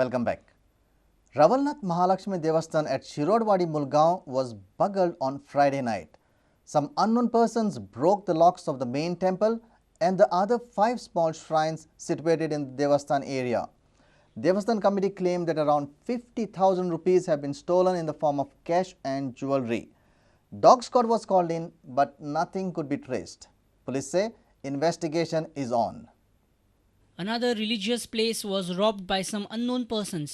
Welcome back. Ravalnath Mahalakshmi Devasthan at Shirodwadi Mulgaon was buggled on Friday night. Some unknown persons broke the locks of the main temple and the other 5 small shrines situated in the Devasthan area. Devasthan committee claimed that around 50,000 rupees have been stolen in the form of cash and jewelry. Dog squad was called in, but nothing could be traced. Police say investigation is on. Another religious place was robbed by some unknown persons.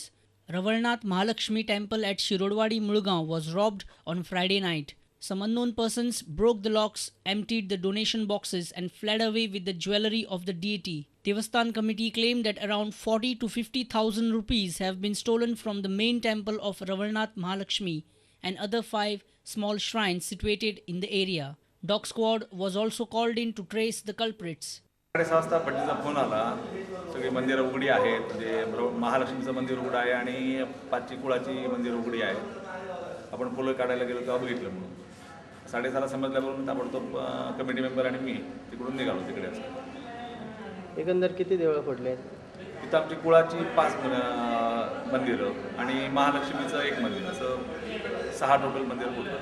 Ravalnath Mahalakshmi temple at Shirodwadi Mulgaon was robbed on Friday night. Some unknown persons broke the locks, emptied the donation boxes and fled away with the jewellery of the deity. Devasthan committee claimed that around 40 to 50,000 rupees have been stolen from the main temple of Ravalnath Mahalakshmi and other 5 small shrines situated in the area. Dog squad was also called in to trace the culprits. 6:30 वाजता भटजीचा phone आला. सगळी मंदिरं उघडी आहेत, म्हणजे महालक्ष्मीचं मंदिर उघडं आहे आणि 5ची कुळाची मंदिर उघडी आहे. आपण फुलं काढायला गेलो तेव्हा बघितलं म्हणून 6:30ला समजल्यावरून ताबडतोब कमिटी मेंबर आणि मी तिकडून निघालो तिकडे. असं एकंदर किती देवळं फोडले आहेत? तिथं आमची कुळाची 5 मंदिरं आणि महालक्ष्मीचं 1 मंदिर, असं 6 टोटल मंदिर फोडलं.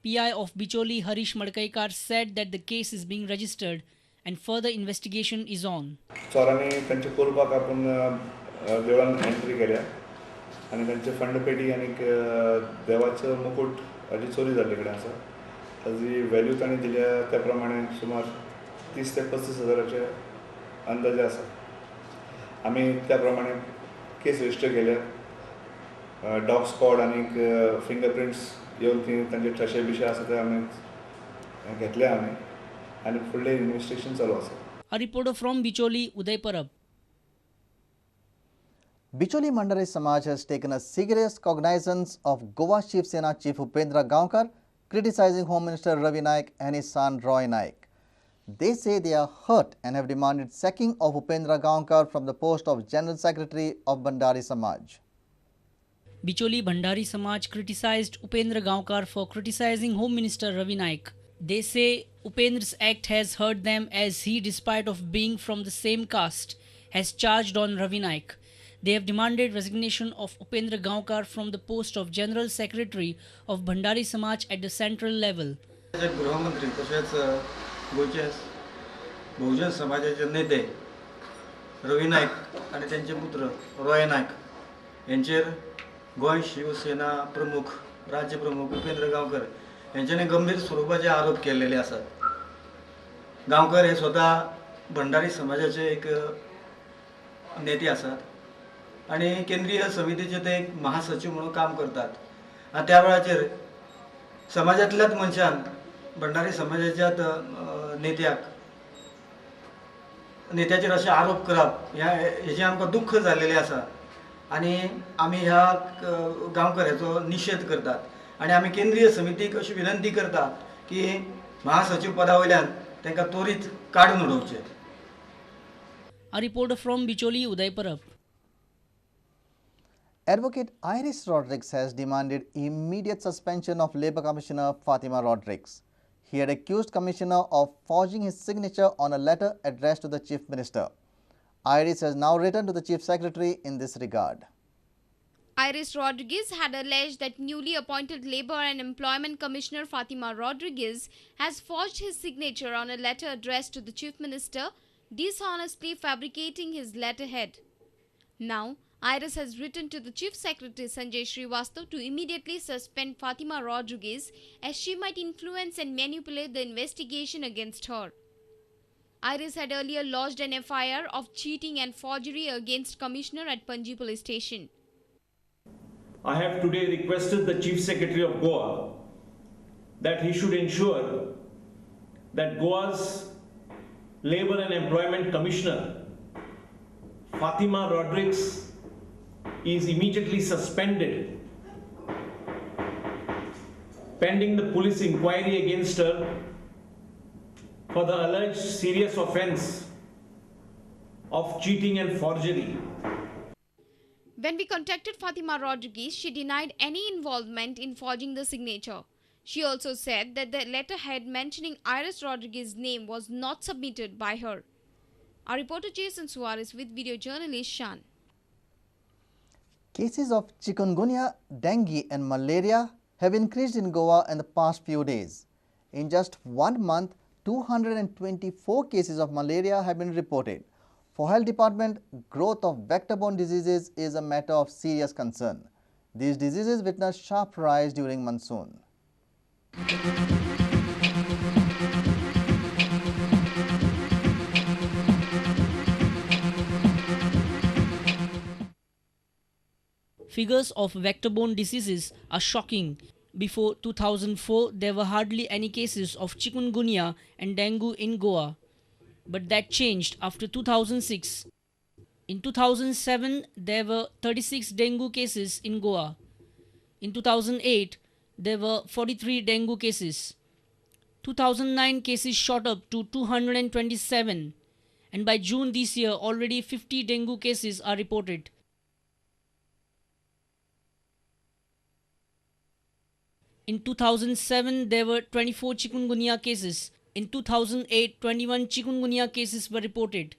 PI of Bicholi Harish Madkaikar said that the case is being registered and further investigation is on. चोरांनी त्यांच्या कोलपाक आपण देवळान एंट्री केल्या आणि त्यांचे फंडपेटी आणि देवाचं मुकुट हाची चोरी जाल्ली कडेन आसा. ताजी व्हॅल्यू तांणी दिल्या त्या प्रमाणे सुमार 30 ते 35 हजाराचे अंदाजे आसा. आमी त्या प्रमाणे केस रजिस्टर केल्या. डॉग स्क्वॉड आणि फिंगरप्रिंट्स येवन ती तांचे ठशे बिशे आसा ते आमी घेतल्या आमी आणि फुडलें इन्व्हेस्टिगेशन चालू आसा. A reporter from Bicholi, Uday Parab. Bicholi Mandari Samaj has taken a serious cognizance of Goa Shiv Sena Chief Upendra Gaonkar criticizing Home Minister Ravi Naik and his son Roy Naik. They say they are hurt and have demanded sacking of Upendra Gaonkar from the post of General Secretary of Bandari Samaj. Bicholi Bhandari Samaj criticized Upendra Gaonkar for criticizing Home Minister Ravi Naik. They say Upendra's act has hurt them as he, despite of being from the same caste, has charged on Ravi Naik. They have demanded resignation of Upendra Gaonkar from the post of General Secretary of Bhandari Samaj at the central level. गृहमंत्री तसेच गोयचे बहुजन समाजाचे नेते रवी नाईक आणि त्यांचे पुत्र रॉय नाईक यांचेर गोय शिवसेना प्रमुख राज्यप्रमुख उपेंद्र गांवकर यांच्याने गंभीर स्वरूपाचे आरोप केलेले असतात. गांवकर हे स्वतः भंडारी समाजाचे एक नेते असतात आणि केंद्रीय समितीचे ते एक महासचिव म्हणून काम करतात. आणि त्या वेळाचेर समाजातल्याच मनशान भंडारी समाजाच्यात नेत्याचेर असे आरोप करप हेचे आमकां दुःख जाल्लेले आसा आणि आमी ह्या गांवकऱ्याचो निशेध करतात आणि आमी केंद्रीय समितीक अशी विनंती करता की महासचिव पदा वयल्यान तांकां त्वरीत काडून उडोवचे. A reporter from Bicholi, Uday Parab. Advocate Iris Rodrigues has demanded immediate suspension of Labour Commissioner Fatima Rodrigues. He had accused Commissioner of forging his signature on a letter addressed to the Chief Minister. Iris has now written to the Chief Secretary in this regard. Iris Rodrigues had alleged that newly appointed Labour and Employment Commissioner Fatima Rodrigues has forged his signature on a letter addressed to the Chief Minister, dishonestly fabricating his letterhead. Now, Iris has written to the Chief Secretary Sanjay Srivastav to immediately suspend Fatima Rodrigues as she might influence and manipulate the investigation against her. Iris had earlier lodged an FIR of cheating and forgery against Commissioner at Panji Police Station. I have today requested the Chief Secretary of Goa that he should ensure that Goa's Labour and Employment Commissioner Fatima Rodrigues is immediately suspended pending the police inquiry against her for the alleged serious offence of cheating and forgery. When we contacted Fatima Rodrigues, she denied any involvement in forging the signature. She also said that the letterhead mentioning Iris Rodrigues' name was not submitted by her. Our reporter Jason Suarez with video journalist Shan. Cases of chikungunya, dengue and malaria have increased in Goa in the past few days. In just 1 month, 224 cases of malaria have been reported. For Health Department, growth of vector-borne diseases is a matter of serious concern. These diseases witnessed sharp rise during monsoon. Figures of vector-borne diseases are shocking. Before 2004, there were hardly any cases of chikungunya and dengue in Goa. But that changed after 2006. In 2007, there were 36 dengue cases in Goa. In 2008, there were 43 dengue cases. 2009 cases shot up to 227. And by June this year, already 50 dengue cases are reported. In 2007, there were 24 chikungunya cases. In 2008, 21 chikungunya cases were reported.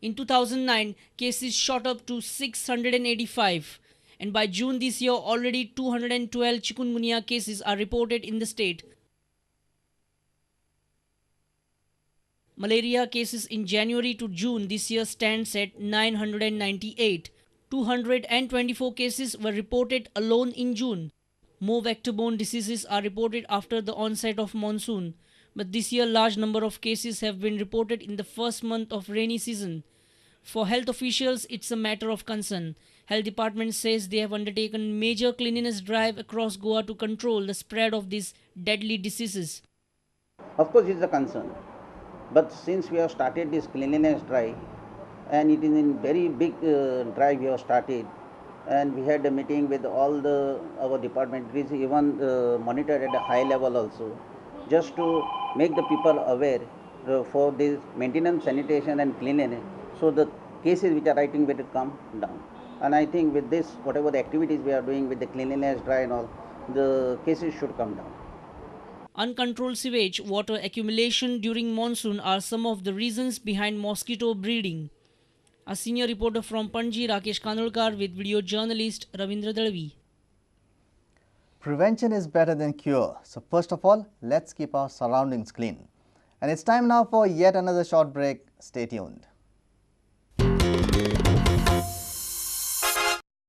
In 2009, cases shot up to 685. And by June this year, already 212 chikungunya cases are reported in the state. Malaria cases in January to June this year stands at 998. 224 cases were reported alone in June. More vector-borne diseases are reported after the onset of monsoon, but this year large number of cases have been reported in the first month of rainy season. For health officials, it's a matter of concern. Health Department says they have undertaken major cleanliness drive across Goa to control the spread of these deadly diseases. Of course, it's a concern, but since we have started this cleanliness drive, and it is in very big drive we have started, and we had a meeting with all our department, even monitored at a high level also, just to make the people aware for this maintenance, sanitation and cleanliness, so the cases which are writing will come down. And I think with this, whatever the activities we are doing with the cleanliness drive and all, the cases should come down. Uncontrolled sewage water accumulation during monsoon are some of the reasons behind mosquito breeding. A senior reporter from Panji, Rakesh Kanolkar, with video journalist Ravindra Dalvi. Prevention is better than cure. So first of all, let's keep our surroundings clean. And it's time now for yet another short break. Stay tuned.